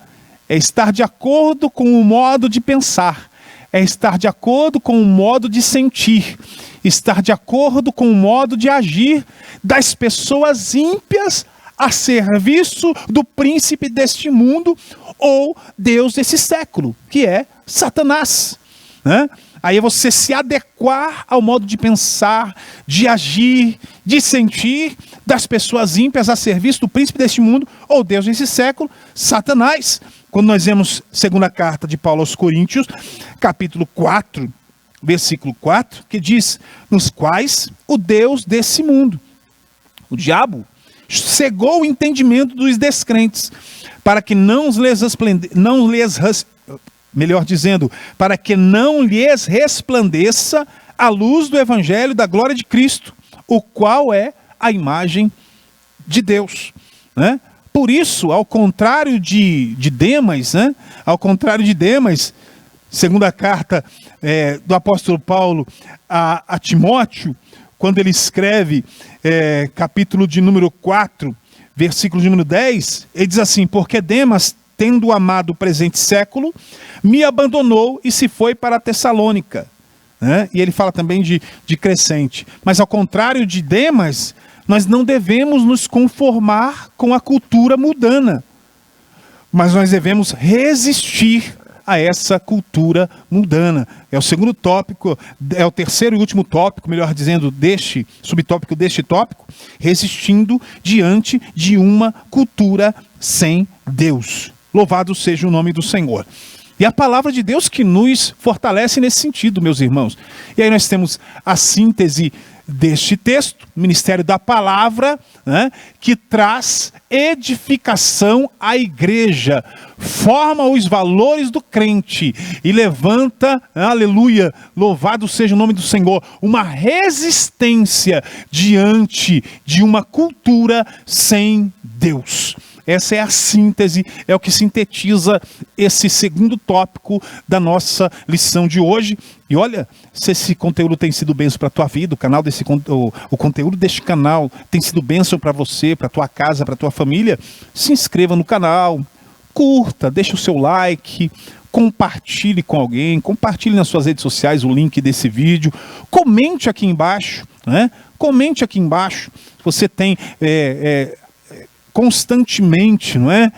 é estar de acordo com o modo de pensar, é estar de acordo com o modo de sentir, estar de acordo com o modo de agir das pessoas ímpias a serviço do príncipe deste mundo ou Deus desse século, que é Satanás, né? Aí é você se adequar ao modo de pensar, de agir, de sentir das pessoas ímpias a serviço do príncipe deste mundo ou Deus desse século, Satanás. Quando nós vemos segunda carta de Paulo aos Coríntios, capítulo 4, versículo 4, que diz, nos quais o Deus desse mundo, o diabo, cegou o entendimento dos descrentes, para que para que não lhes resplandeça a luz do evangelho da glória de Cristo, o qual é a imagem de Deus, né? Por isso, ao contrário de Demas, né? Ao contrário de Demas, segunda carta do apóstolo Paulo a Timóteo, quando ele escreve, capítulo de número 4, versículo de número 10, ele diz assim, porque Demas, tendo amado o presente século, me abandonou e se foi para a Tessalônica, né? E ele fala também de Crescente. Mas ao contrário de Demas, nós não devemos nos conformar com a cultura mundana, mas nós devemos resistir a essa cultura mundana. É o segundo tópico, é o terceiro e último tópico, melhor dizendo, deste subtópico deste tópico, resistindo diante de uma cultura sem Deus. Louvado seja o nome do Senhor. E a palavra de Deus que nos fortalece nesse sentido, meus irmãos. E aí nós temos a síntese deste texto, o ministério da palavra, né, que traz edificação à igreja, forma os valores do crente e levanta, aleluia, louvado seja o nome do Senhor, uma resistência diante de uma cultura sem Deus. Essa é a síntese, é o que sintetiza esse segundo tópico da nossa lição de hoje. E olha, se esse conteúdo tem sido bênção para a tua vida, o conteúdo deste canal tem sido bênção para você, para a tua casa, para a tua família, se inscreva no canal, curta, deixa o seu like, compartilhe com alguém, compartilhe nas suas redes sociais o link desse vídeo, comente aqui embaixo, né? Comente aqui embaixo, você tem... constantemente, não é?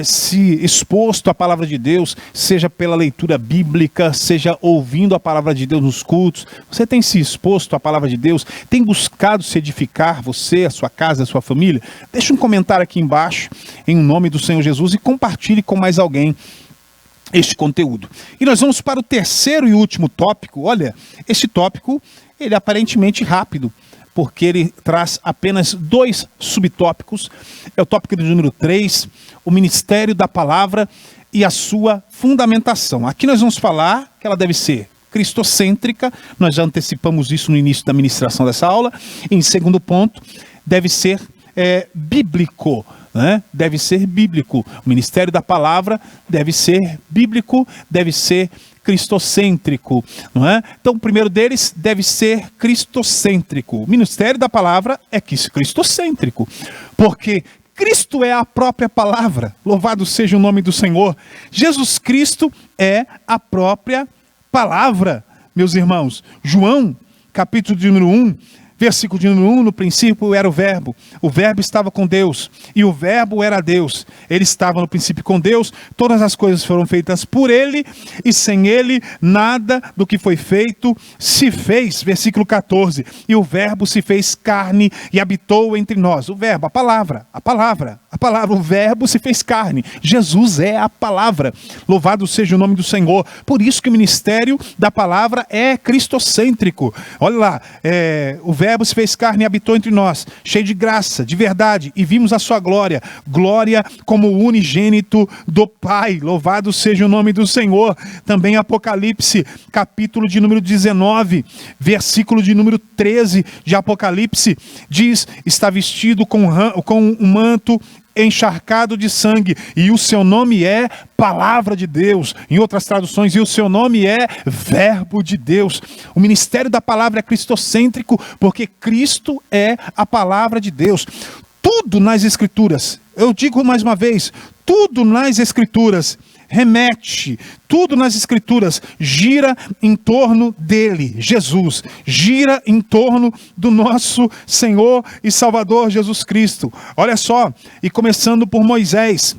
Se exposto à palavra de Deus, seja pela leitura bíblica, seja ouvindo a palavra de Deus nos cultos, você tem se exposto à palavra de Deus, tem buscado se edificar, você, a sua casa, a sua família? Deixa um comentário aqui embaixo, em nome do Senhor Jesus, e compartilhe com mais alguém este conteúdo. E nós vamos para o terceiro e último tópico. Olha, este tópico, ele é aparentemente rápido, porque ele traz apenas 2 subtópicos. É o tópico de número 3, o ministério da palavra e a sua fundamentação. Aqui nós vamos falar que ela deve ser cristocêntrica, nós já antecipamos isso no início da ministração dessa aula. Em segundo ponto, deve ser bíblico, né? Deve ser bíblico. O ministério da palavra deve ser bíblico, deve ser cristocêntrico, não é? Então, o primeiro deles deve ser cristocêntrico. O ministério da palavra é cristocêntrico, porque Cristo é a própria palavra. Louvado seja o nome do Senhor. Jesus Cristo é a própria palavra, meus irmãos. João, capítulo de número 1, Versículo de número 1, no princípio era o verbo estava com Deus, e o verbo era Deus, ele estava no princípio com Deus, todas as coisas foram feitas por ele, e sem ele nada do que foi feito se fez. Versículo 14, e o verbo se fez carne e habitou entre nós. O verbo, a palavra, o verbo se fez carne, Jesus é a palavra, louvado seja o nome do Senhor. Por isso que o ministério da palavra é cristocêntrico. Olha lá, o verbo se fez carne e habitou entre nós, cheio de graça, de verdade, e vimos a sua glória como o unigênito do Pai, louvado seja o nome do Senhor. Também Apocalipse, capítulo de número 19, versículo de número 13 de Apocalipse, diz, está vestido com um manto encharcado de sangue, e o seu nome é Palavra de Deus. Em outras traduções, e o seu nome é Verbo de Deus. O ministério da palavra é cristocêntrico, porque Cristo é a palavra de Deus. Tudo nas Escrituras, eu digo mais uma vez, tudo nas Escrituras remete, tudo nas Escrituras gira em torno dele, Jesus, gira em torno do nosso Senhor e Salvador Jesus Cristo. Olha só, e começando por Moisés,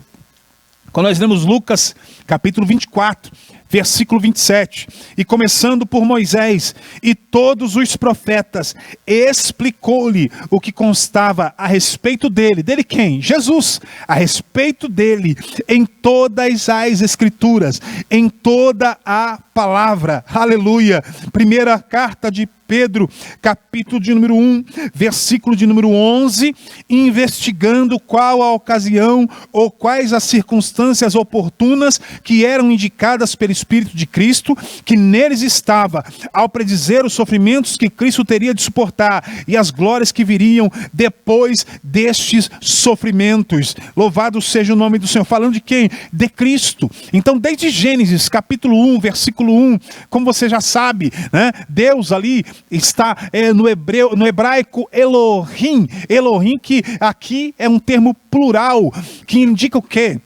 quando nós lemos Lucas capítulo 24, versículo 27, e começando por Moisés e todos os profetas, explicou-lhe o que constava a respeito dele. Dele quem? Jesus. A respeito dele, em todas as Escrituras, em toda a palavra. Aleluia. Primeira carta de Pedro, capítulo de número 1, versículo de número 11, investigando qual a ocasião ou quais as circunstâncias oportunas que eram indicadas pelo Espírito de Cristo, que neles estava, ao predizer os sofrimentos que Cristo teria de suportar e as glórias que viriam depois destes sofrimentos. Louvado seja o nome do Senhor. Falando de quem? De Cristo. Então, desde Gênesis, capítulo 1, versículo 1, como você já sabe, né? Deus ali está no hebraico Elohim. Elohim, que aqui é um termo plural, que indica o quê?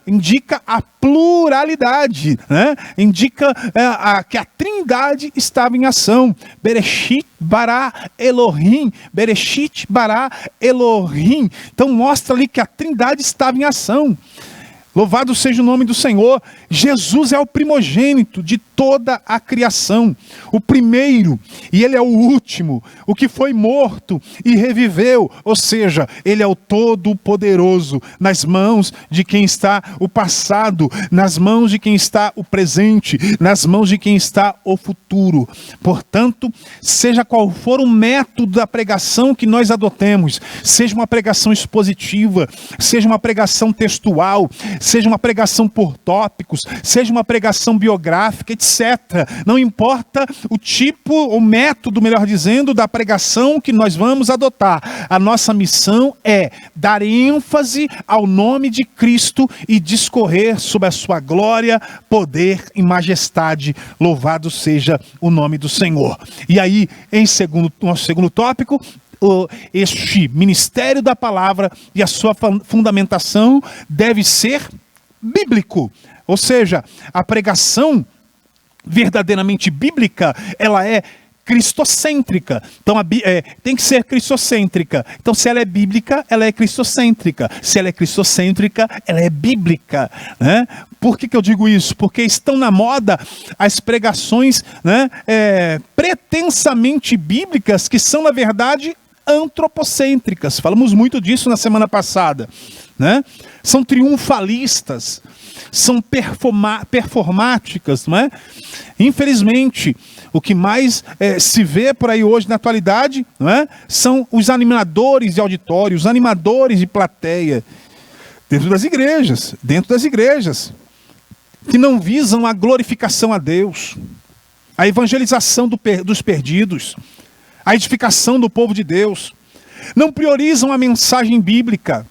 Indica a pluralidade, indica que a trindade estava em ação. Bereshit bara Elohim, Bereshit bara Elohim. Então mostra ali que a trindade estava em ação. Louvado seja o nome do Senhor. Jesus é o primogênito de toda a criação, o primeiro, e ele é o último, o que foi morto e reviveu, ou seja, ele é o todo-poderoso, nas mãos de quem está o passado, nas mãos de quem está o presente, nas mãos de quem está o futuro. Portanto, seja qual for o método da pregação que nós adotemos, seja uma pregação expositiva, seja uma pregação textual, seja uma pregação por tópicos, seja uma pregação biográfica, etc. Não importa o tipo, o método, melhor dizendo, da pregação que nós vamos adotar. A nossa missão é dar ênfase ao nome de Cristo e discorrer sobre a sua glória, poder e majestade. Louvado seja o nome do Senhor. E aí, nosso segundo tópico, este ministério da palavra e a sua fundamentação deve ser bíblico. Ou seja, a pregação verdadeiramente bíblica, ela é cristocêntrica. Então tem que ser cristocêntrica. Então se ela é bíblica, ela é cristocêntrica. Se ela é cristocêntrica, ela é bíblica, né? Por que eu digo isso? Porque estão na moda as pregações, né, pretensamente bíblicas, que são na verdade antropocêntricas. Falamos muito disso na semana passada, né? São triunfalistas, são performáticas, não é? Infelizmente, o que mais se vê por aí hoje na atualidade, não é? São os animadores de auditório, os animadores de plateia, dentro das igrejas, que não visam a glorificação a Deus, a evangelização dos perdidos, a edificação do povo de Deus, não priorizam a mensagem bíblica,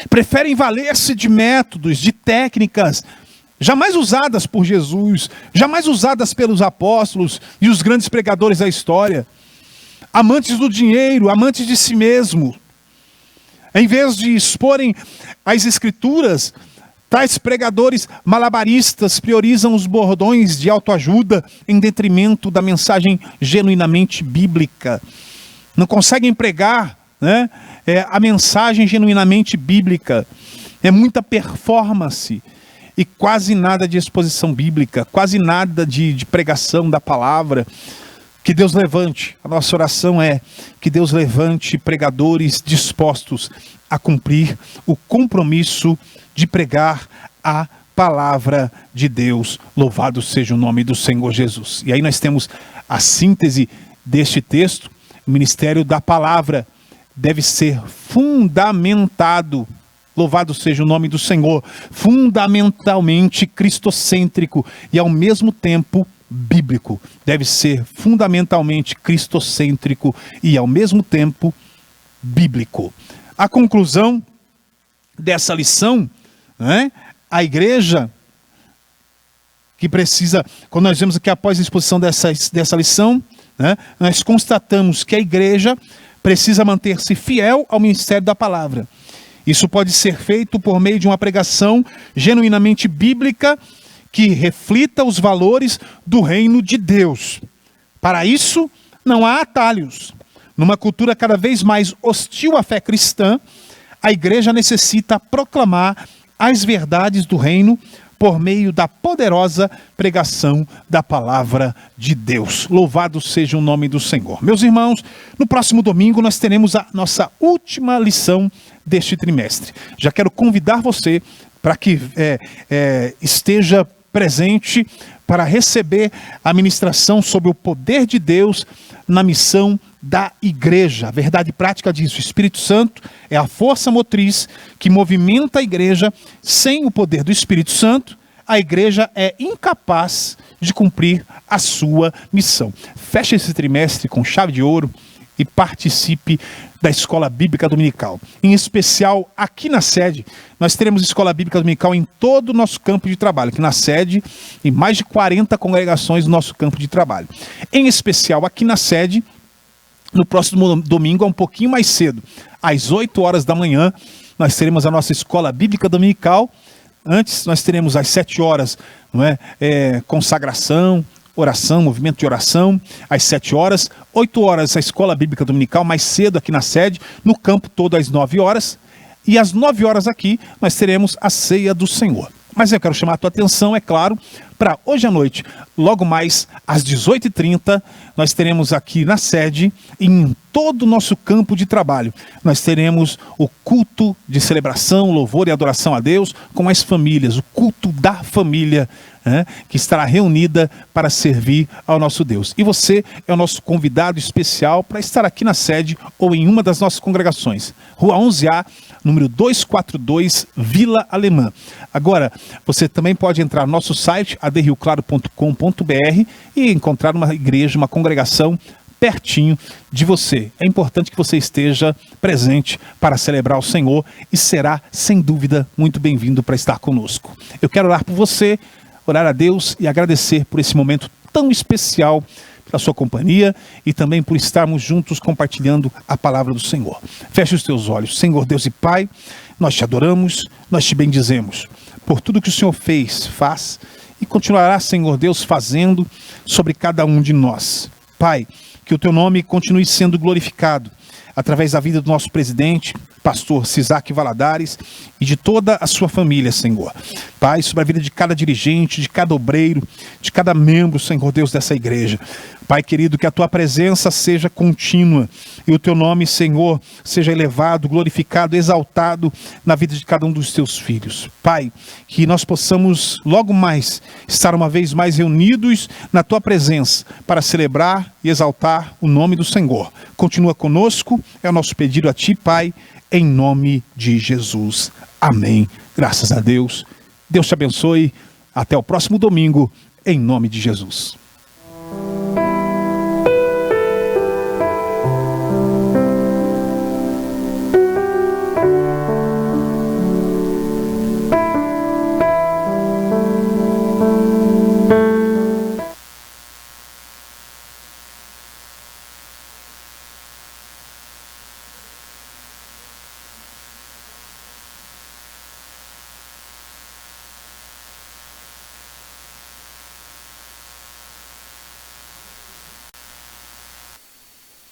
preferem valer-se de métodos, de técnicas, jamais usadas por Jesus, jamais usadas pelos apóstolos e os grandes pregadores da história, amantes do dinheiro, amantes de si mesmo. Em vez de exporem as Escrituras Tais pregadores malabaristas priorizam os bordões de autoajuda em detrimento da mensagem genuinamente bíblica. Não conseguem pregar, né, a mensagem genuinamente bíblica. É muita performance e quase nada de exposição bíblica, quase nada de pregação da palavra. Que Deus levante, a nossa oração é que Deus levante pregadores dispostos a cumprir o compromisso de pregar a palavra de Deus. Louvado seja o nome do Senhor Jesus. E aí nós temos a síntese deste texto. O ministério da palavra deve ser fundamentado, louvado seja o nome do Senhor, fundamentalmente cristocêntrico e ao mesmo tempo bíblico. Deve ser fundamentalmente cristocêntrico e ao mesmo tempo bíblico. A conclusão dessa lição, né, a igreja que precisa, quando nós vemos aqui após a exposição dessa lição, né, nós constatamos que a igreja precisa manter-se fiel ao ministério da palavra. Isso pode ser feito por meio de uma pregação genuinamente bíblica que reflita os valores do reino de Deus. Para isso, não há atalhos. Numa cultura cada vez mais hostil à fé cristã, a igreja necessita proclamar as verdades do reino por meio da poderosa pregação da palavra de Deus. Louvado seja o nome do Senhor. Meus irmãos, no próximo domingo nós teremos a nossa última lição deste trimestre. Já quero convidar você para que esteja presente para receber a ministração sobre o poder de Deus na missão da igreja. A verdade prática disso, o Espírito Santo é a força motriz que movimenta a igreja. Sem o poder do Espírito Santo, a igreja é incapaz de cumprir a sua missão. Feche esse trimestre com chave de ouro e participe da Escola Bíblica Dominical. Em especial, aqui na sede, nós teremos Escola Bíblica Dominical em todo o nosso campo de trabalho. Aqui na sede, em mais de 40 congregações do nosso campo de trabalho. Em especial, aqui na sede, no próximo domingo, um pouquinho mais cedo, às 8 horas da manhã, nós teremos a nossa Escola Bíblica Dominical. Antes, nós teremos às 7 horas, não é, consagração, oração, movimento de oração, às 7 horas, 8 horas a Escola Bíblica Dominical, mais cedo aqui na sede, no campo todo às 9 horas, e às 9 horas aqui nós teremos a Ceia do Senhor. Mas eu quero chamar a tua atenção, é claro, para hoje à noite, logo mais às 18h30, nós teremos aqui na sede, em todo o nosso campo de trabalho, nós teremos o culto de celebração, louvor e adoração a Deus com as famílias, o culto da família, que estará reunida para servir ao nosso Deus. E você é o nosso convidado especial para estar aqui na sede ou em uma das nossas congregações. Rua 11A, número 242, Vila Alemã. Agora, você também pode entrar no nosso site, adrioclaro.com.br, e encontrar uma igreja, uma congregação pertinho de você. É importante que você esteja presente para celebrar o Senhor e será, sem dúvida, muito bem-vindo para estar conosco. Eu quero orar por você, orar a Deus e agradecer por esse momento tão especial, pela sua companhia e também por estarmos juntos compartilhando a palavra do Senhor. Feche os teus olhos. Senhor Deus e Pai, nós te adoramos, nós te bendizemos por tudo que o Senhor fez, faz e continuará, Senhor Deus, fazendo sobre cada um de nós. Pai, que o teu nome continue sendo glorificado através da vida do nosso presidente, pastor Cisaque Valadares, e de toda a sua família, Senhor. Pai, sobre a vida de cada dirigente, de cada obreiro, de cada membro, Senhor Deus, dessa igreja. Pai querido, que a tua presença seja contínua e o teu nome, Senhor, seja elevado, glorificado, exaltado na vida de cada um dos teus filhos. Pai, que nós possamos logo mais estar uma vez mais reunidos na tua presença para celebrar e exaltar o nome do Senhor. Continua conosco, é o nosso pedido a ti, Pai, em nome de Jesus. Amém. Graças a Deus. Deus te abençoe. Até o próximo domingo, em nome de Jesus.